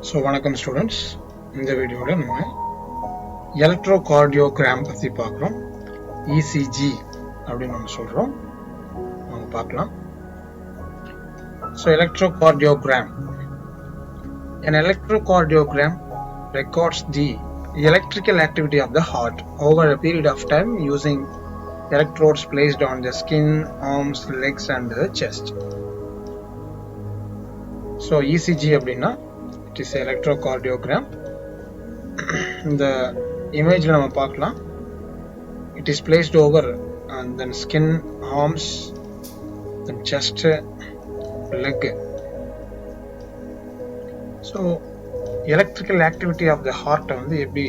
So, welcome students. In this video, we will ElectroCardioGram ECG. So, ElectroCardioGram. An electrocardiogram records the electrical activity of the heart over a period of time using electrodes placed on the skin, arms, legs, and the chest. So, ECG abdina. It is electrocardiogram. The image it is placed over and then skin, arms, then chest, leg. So electrical activity of the heart வந்து எப்படி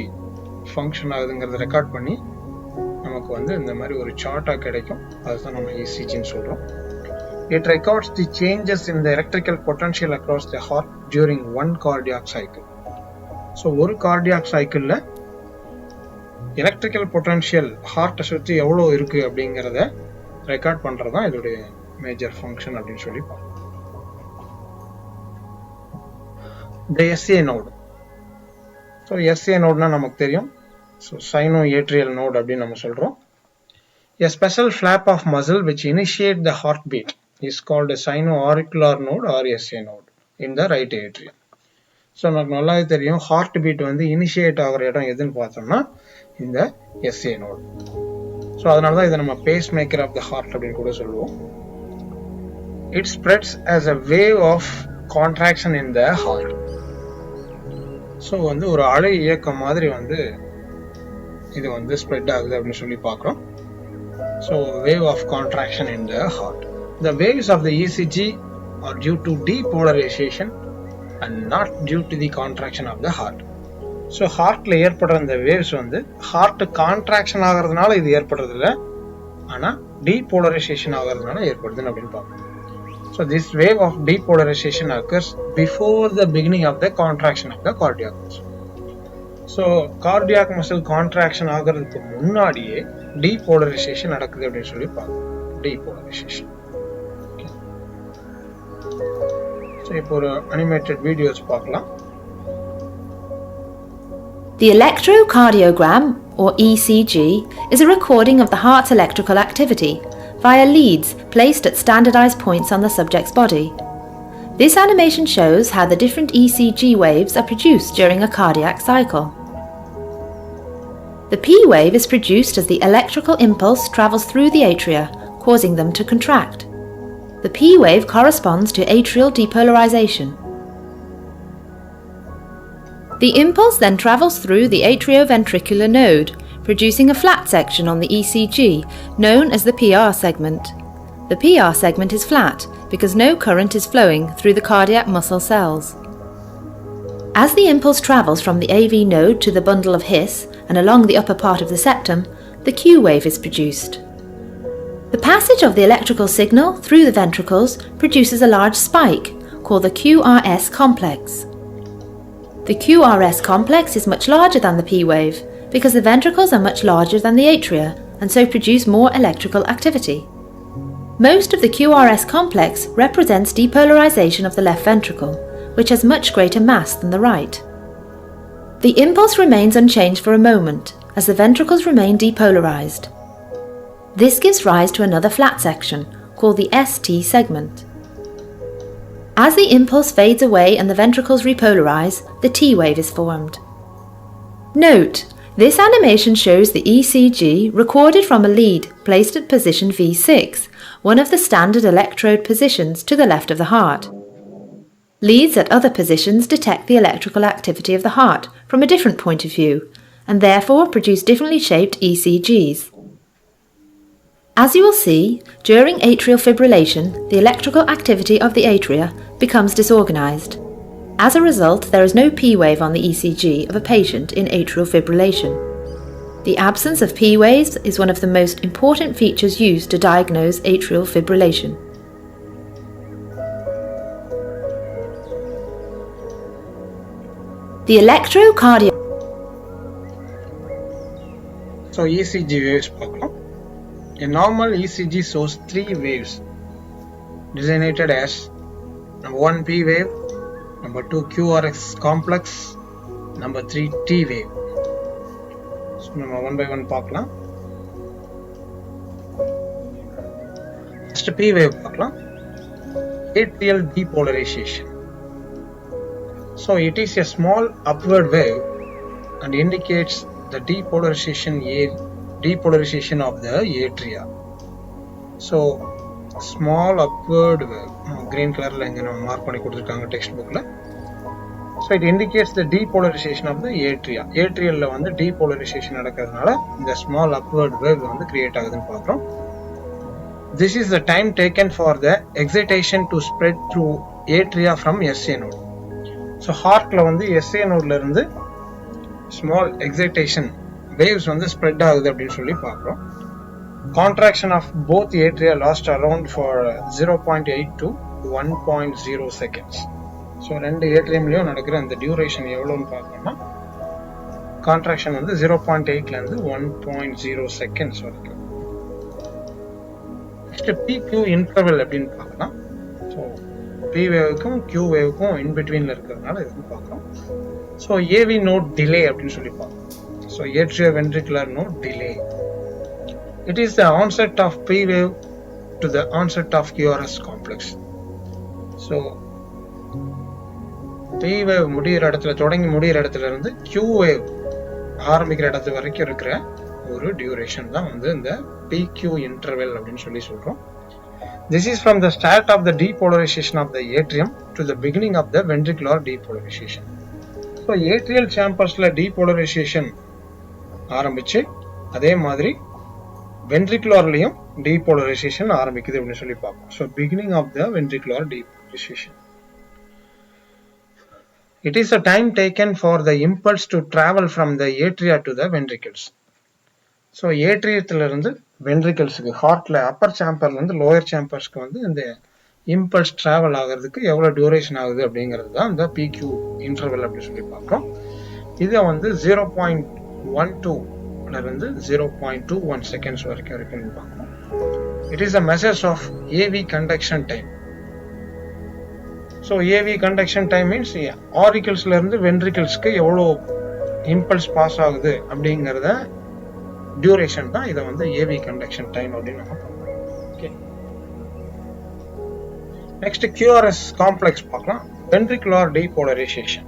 function ஆகுதுங்கறத record பண்ணி நமக்கு வந்து இந்த மாதிரி ஒரு சார்ட்டா கிடைக்கும். அதுதான் நம்ம ECG ன்னு சொல்றோம். It records the changes in the electrical potential across the heart during one cardiac cycle. So, one cardiac cycle la electrical potential heart சுத்தி எவ்வளவு இருக்கு அப்படிங்கறத ரெக்கார்ட் பண்றது தான் இதோட மேஜர் ஃபங்க்ஷன் அப்படினு சொல்லி பார்ப்போம். The SA node. So, SA node னா நமக்கு தெரியும். So, sinoatrial node அப்படினு நம்ம சொல்றோம். A special flap of muscle which initiate the heartbeat is called a sinoauricular node or SA node in the right atrium. So நமக்கு நல்லாவே தெரியும் heart beat வந்து initiate ஆகுற இடம் எதுன்னு பார்த்தோம்னா இந்த SA node. So அதனால தான் இத நம்ம pacemaker of the heart அப்படினு கூட சொல்லுவோம். It spreads as a wave of contraction in the heart. So வந்து ஒரு அலை இயக்கம் மாதிரி வந்து இது வந்து spread ஆகுது அப்படினு சொல்லி பார்க்கிறோம். So wave of contraction in the heart. The waves of the ECG are due to depolarization and not due to the contraction of the heart. So heart la ஏற்படுற இந்த waves வந்து heart contraction ஆகிறதுனால இது ஏற்படுறது இல்ல, ஆனா depolarization ஆகிறதுனால ஏற்படுதுன்னு அப்படினு பார்ப்போம். So this wave of depolarization occurs before the beginning of the contraction of the cardiac muscle. So cardiac muscle contraction ஆகிறதுக்கு முன்னாடியே depolarization நடக்குது அப்படினு சொல்லி பார்ப்போம். Depolarization. So இப்போ ஒரு animated videos பார்க்கலாம். The electrocardiogram, or ECG, is a recording of the heart's electrical activity via leads placed at standardized points on the subject's body. This animation shows how the different ECG waves are produced during a cardiac cycle. The P wave is produced as the electrical impulse travels through the atria, causing them to contract. The P wave corresponds to atrial depolarization. The impulse then travels through the atrioventricular node, producing a flat section on the ECG known as the PR segment. The PR segment is flat because no current is flowing through the cardiac muscle cells. As the impulse travels from the AV node to the bundle of His and along the upper part of the septum, the Q wave is produced. The passage of the electrical signal through the ventricles produces a large spike called the QRS complex. The QRS complex is much larger than the P wave because the ventricles are much larger than the atria and so produce more electrical activity. Most of the QRS complex represents depolarization of the left ventricle, which has much greater mass than the right. The impulse remains unchanged for a moment as the ventricles remain depolarized. This gives rise to another flat section called the ST segment. As the impulse fades away and the ventricles repolarize, the T wave is formed. Note, this animation shows the ECG recorded from a lead placed at position V6, one of the standard electrode positions to the left of the heart. Leads at other positions detect the electrical activity of the heart from a different point of view, and therefore produce differently shaped ECGs. As you will see, during atrial fibrillation, the electrical activity of the atria becomes disorganized. As a result, there is no P wave on the ECG of a patient in atrial fibrillation. The absence of P waves is one of the most important features used to diagnose atrial fibrillation. The electrocardio. So ECG waves பார்க்கலாம். A normal ECG shows 3 waves designated as 1 P wave, Number 2 QRS complex. Number 3 T wave. So நம்ம one by one பார்க்கலாம். First P wave பார்க்கலாம். Atrial depolarization. So it is a small upward wave and indicates the depolarization of the atria. So small upward wave, green color la inga mark panni kuduthirukanga textbook la. So it indicates the depolarization of the atria. Atrial la vandu depolarization nadakradhanaala the small upward wave vandu create agudunu paakrom. This is the time taken for the excitation to spread through atria from SA node. So heart la vandu SA node la irundhu small excitation waves vandu spread agudhu appdi solli paakrom. Contraction of both atria lasts around for 0.8 to 1.0 seconds. So ரெண்டு ஏட்ரியம்லயும் நடக்கிற அந்த duration எவ்வளவுன்னு பார்க்கணும்னா contraction வந்து 0.8 ல இருந்து 1.0 seconds வரைக்கும். Next PQ interval அப்படின்னு பார்க்கலாம். ஸோ P வேவுக்கும் Q வேவுக்கும் இன் பிட்வீன்ல இருக்கிறதுனால இது பார்க்கலாம். ஸோ AV நோட் டிலே அப்படின்னு சொல்லி பார்க்கலாம். So atrioventricular node delay. It is the onset of P wave to the onset of QRS complex. So P wave முடிகிற இடத்துல தொடங்கி முடிகிற இடத்துல இருந்து Q wave ஆரம்பிக்கிற இடத்து வரைக்கும் இருக்கிற ஒரு டியூரேஷன் தான் வந்து இந்த PQ interval அப்படின்னு சொல்லி சொல்றோம். This is from the start of the depolarization of the atrium to the beginning of the ventricular depolarization. So atrial chambersல depolarization ஆரம்பிச்சு அதே மாதிரி ventricularலயும் depolarization ஆரம்பிக்குது அப்படின்னு சொல்லி பார்ப்போம். So beginning of the ventricular depolarization. It is a time taken for the impulse to travel from the atria to the ventricles. So atriumல இருந்து ventriclesக்கு ஹார்ட்ல அப்பர் சாம்பர்ல இருந்து லோயர் சாம்பர்ஸ்க்கு வந்து இந்த இம்பல்ஸ் டிராவல் ஆகிறதுக்கு எவ்வளவு டியூரேஷன் ஆகுது அப்படிங்கிறது தான் இந்த PQ இன்டர்வல் அப்படி சொல்லி பார்க்கிறோம். இதை வந்து 0.12 ல இருந்து 0.21 செகண்ட்ஸ் வரைக்கும் இருக்குன்னு பார்க்கணும். It is a measures of AV conduction time. So AV conduction time means auricles-ல இருந்து ventricles-க்கு எவ்வளவு இம்பல்ஸ் பாஸ் ஆகுது அப்படிங்கறத டியூரேஷன் தான் இத வந்து AV conduction time அப்படின்னு நம்ம பார்க்கிறோம். ஓகே. நெக்ஸ்ட் QRS காம்ப்ளெக்ஸ் பார்க்கலாம். ventricular depolarization.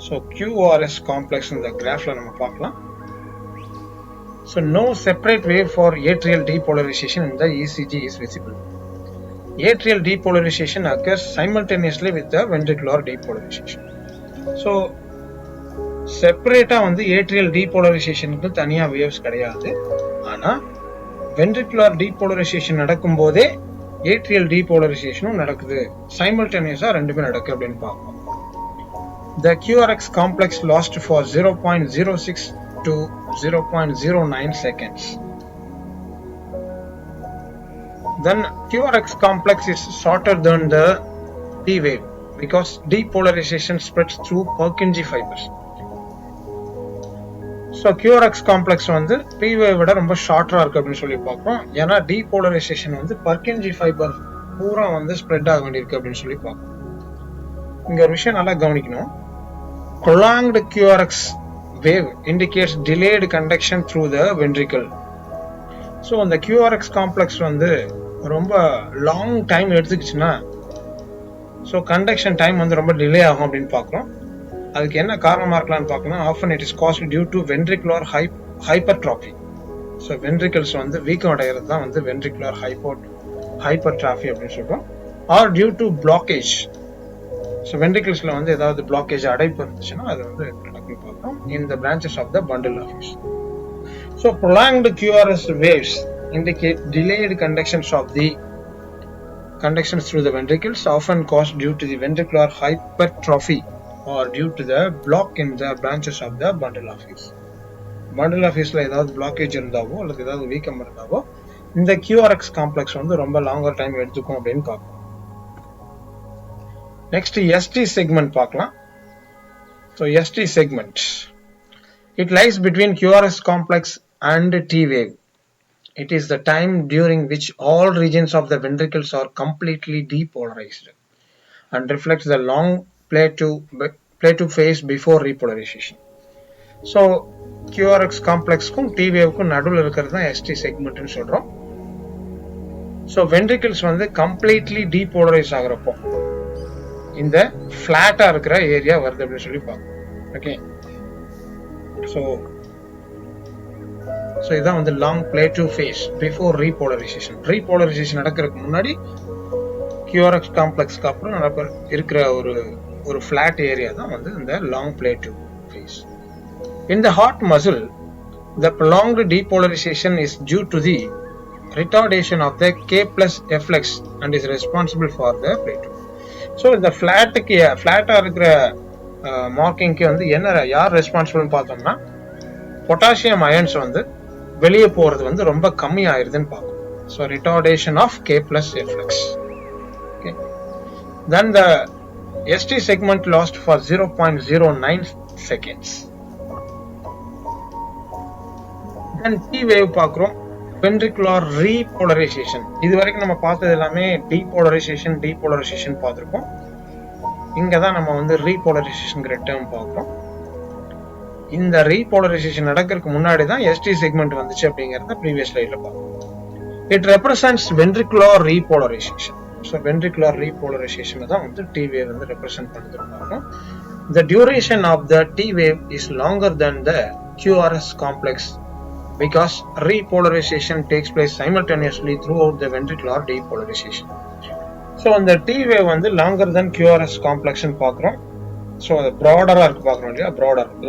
So QRS complex இந்த கிராஃப்ல நம்ம பார்க்கலாம். So no separate wave for atrial depolarization in the ECG is visible. Atrial depolarization occurs simultaneously with the ventricular depolarization. So செப்பரேட்டா வந்து atrial depolarizationக்கு தனியா waves கிடையாது. ஆனா ventricular depolarization நடக்கும்போதே atrial depolarizationம் நடக்குது. simultaneously ரெண்டுமே நடக்குது அப்படின்னு பார்ப்போம். The QRX complex lasts for 0.06 to 0.09 seconds. Then QRX complex is shorter than the P wave because depolarization spreads through Purkinje fibers. So QRX complex வந்து P wave விட ரொம்ப ஷார்ட்டரா இருக்கு அப்படின்னு சொல்லி பார்ப்போம். ஏன்னா depolarization வந்து Purkinje fiber பூரா வந்து ஸ்ப்ரெட் ஆக வேண்டியிருக்கு அப்படின்னு சொல்லி பார்ப்போம். இங்க ஒரு விஷயம் நல்லா கவனிக்கணும். Prolonged QRX wave indicates delayed conduction through the ventricle. So அந்த QRX complex வந்து ரொம்ப லாங் டைம் எடுத்துக்கிச்சுன்னா ஸோ கண்டக்ஷன் டைம் வந்து ரொம்ப டிலே ஆகும் அப்படின்னு பார்க்குறோம். அதுக்கு என்ன காரணமாக இருக்கலாம்னு பார்க்கணும். Often it is caused due to ventricular hypertrophy. So ventricles வந்து வீக்கம் அடைகிறது தான் வந்து வென்ட்ரிகுலர் ஹைப்பர்ட்ராஃபி அப்படின்னு சொல்கிறோம். Or due to blockage. So வென்ட்ரிகல்ஸில் வந்து ஏதாவது பிளாக்கேஜ் அடைப்பு இருந்துச்சுன்னா அது வந்து நடக்குன்னு பார்க்குறோம். In the branches of the bundle of hairs. So prolonged QRS waves indicate delayed conductions through the ventricles, often caused due to the ventricular hypertrophy or due to the block in the branches of the bundle of hairs. Bundle of hairsல ஏதாவது blockage இருந்தாவோ அல்லது ஏதாவது வீக்கம் இருந்தாவோ இந்த QRX complex வந்து ரொம்ப longer time எடுத்துக்கும் அப்படின்னு பார்ப்போம். நெக்ஸ்ட் ST segment பார்க்கலாம். So ST segment, it lies between QRS complex and T wave. It is the time during which all regions of the ventricles are completely depolarized and reflects the long plateau phase before repolarization. So QRX complexக்கும் T waveக்கும் நடுவில் இருக்கிறது தான் ST segmentன்னு சொல்றோம். So ventricles வந்து completely depolarize ஆகிறப்போ இந்த flat-ஆ இருக்கிற area வருது அப்படின்னு சொல்லி பார்க்கணும். ஓகே, so இதான் வந்து long plateau phase before repolarization. Repolarization நடக்கிறதுக்கு முன்னாடி QRX complexக்கு அப்புறம் இருக்கிற ஒரு flat area தான் வந்து இந்த long plateau phase. In the heart muscle, the prolonged depolarization is due to the retardation of the K plus efflux and is responsible for the plateau. So இந்த flat-ஆ இருக்கிற மார்க்கிங்க்கு வந்து யார் ரெஸ்பான்சிபிள்னு பார்த்தோம்னா பொட்டாசியம் அயன்ஸ் வந்து வெளியே போறது வந்து ரொம்ப கம்மி ஆயிருதுன்னு பார்க்கணும். So retardation of K plus efflux. Okay. Then the ST segment lost for 0.09 seconds. Then T wave பார்க்கிறோம். Ventricular repolarization. இது வரைக்கும் நம்ம பார்த்தது எல்லாமே depolarization பார்த்திருக்கோம். இங்க தான் நம்ம வந்து repolarizationங்கிற டேர்ம் பார்க்கிறோம். இந்த repolarization நடக்கிறதுக்கு முன்னாடி தான் ST segment வந்துச்சு அப்படிங்கறத previous slideல பார்த்தோம். It represents ventricular repolarization. So ventricular repolarization தான் வந்து T wave வந்து represent பண்ணுதுன்னு. The duration of the T wave is longer than the QRS complex because repolarization takes place simultaneously throughout the ventricular depolarization. So அந்த T wave வந்து longer than QRS complex ன்னு பார்க்கிறோம். So அது broader-ஆ இருக்கு பார்க்கிறோம் இல்லையா,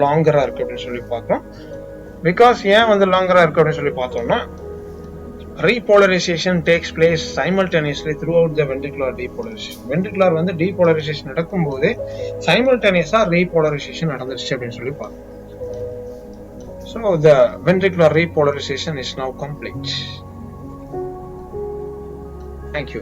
longer-ஆ இருக்கு அப்படின்னு சொல்லி பார்க்கிறோம். Because ஏன் வந்து longer-ஆ இருக்கு அப்படின்னு சொல்லி பார்த்தோம்னா repolarization takes place simultaneously throughout the ventricular depolarization. Ventricular வந்து depolarization நடக்கும்போது simultaneous-ஆ repolarization நடந்துருச்சு அப்படின்னு சொல்லி பார்க்கிறோம். So the ventricular repolarization is now complete. Thank you.